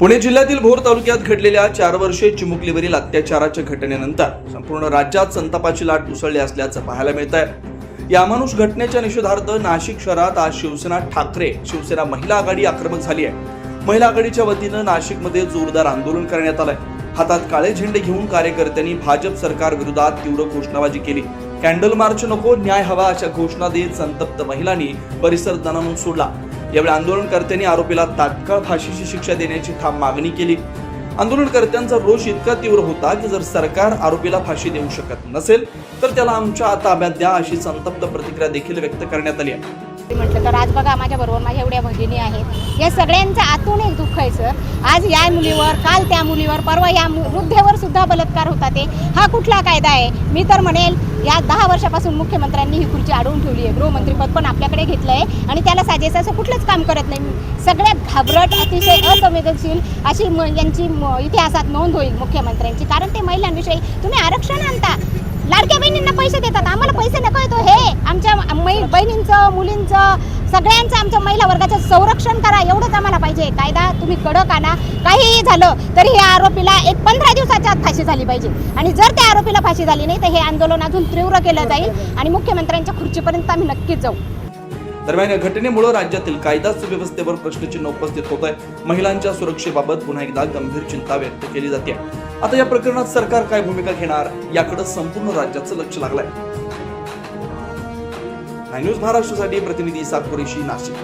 पुणे जिल्ह्यातील भोर तालुक्यात घडलेल्या 4 वर्षीय चिमुकलीवरील अत्याचाराच्या घटनेनंतर संपूर्ण राज्यात संतापाची लाट उसळली असल्याचं पाहायला मिळत आहे। या अमानुष घटनेच्या निषेधार्थ नाशिक शहरात आज शिवसेना ठाकरे शिवसेना महिला आघाडी आक्रमक झाली आहे। महिला आघाडीच्या वतीनं नाशिकमध्ये जोरदार आंदोलन करण्यात आलंय। हातात काळे झेंडे घेऊन कार्यकर्त्यांनी भाजप सरकार विरोधात तीव्र घोषणाबाजी केली। कॅन्डल मार्च नको, न्याय हवा अशा घोषणा देत संतप्त महिलांनी परिसर दणाणून सोडला। यावेळी आंदोलनकर्त्यांनी आरोपीला तात्काळ फाशीची शिक्षा देण्याची ठाम मागणी केली। आंदोलनकर्त्यांचा रोष इतका तीव्र होता की जर सरकार आरोपीला फाशी देऊ शकत नसेल तर त्याला आमच्या ताब्यात द्या अशी संतप्त प्रतिक्रिया देखील व्यक्त करण्यात आली आहे। म्हटलं तर आज बघा माझ्या बरोबर माझ्या एवढ्या भगिनी आहेत, या सगळ्यांचं आतून एक दुःखायचं। आज या मुलीवर, काल त्या मुलीवर, परवा या वृद्धेवर सुद्धा बलात्कार होता। ते हा कुठला कायदा आहे? मी तर म्हणेल या 10 वर्षापासून मुख्यमंत्र्यांनी ही खुर्ची अडवून ठेवली आहे। गृहमंत्रीपद पण आपल्याकडे घेतलं आहे आणि त्याला साजेसं असं कुठलंच काम करत नाही। सगळ्यात घाबरट, अतिशय असंवेदनशील अशी यांची इतिहासात नोंद होईल मुख्यमंत्र्यांची। कारण ते महिलांविषयी तुम्ही आरक्षण आणता, लाडक्या बहिणींना पैसे देतात, आम्हाला पैसे नको येतो। हे आमच्या बहिणींचं, मुलींचं, सगळ्यांचं, आमच्या महिला वर्गाचं संरक्षण करा, एवढंच आम्हाला पाहिजे। कायदा तुम्ही कडक आणा, काहीही झालं तरी या आरोपीला एक 15 दिवसाच्या आत फाशी झाली पाहिजे आणि जर त्या आरोपीला फाशी झाली नाही तर हे आंदोलन अजून तीव्र केलं जाईल आणि मुख्यमंत्र्यांच्या खुर्चीपर्यंत आम्ही नक्कीच जाऊ। दरम्यान या घटनेमुळे राज्यातील कायदा सुव्यवस्थेवर प्रश्नचिन्ह उपस्थित होत आहे। महिलांच्या सुरक्षेबाबत पुन्हा एकदा गंभीर चिंता व्यक्त केली जाते। आता या प्रकरणात सरकार काय भूमिका घेणार याकडे संपूर्ण राज्याचं लक्ष लागलंय। न्यूज महाराष्ट्रासाठी प्रतिनिधी सातपुरेशी, नाशिक।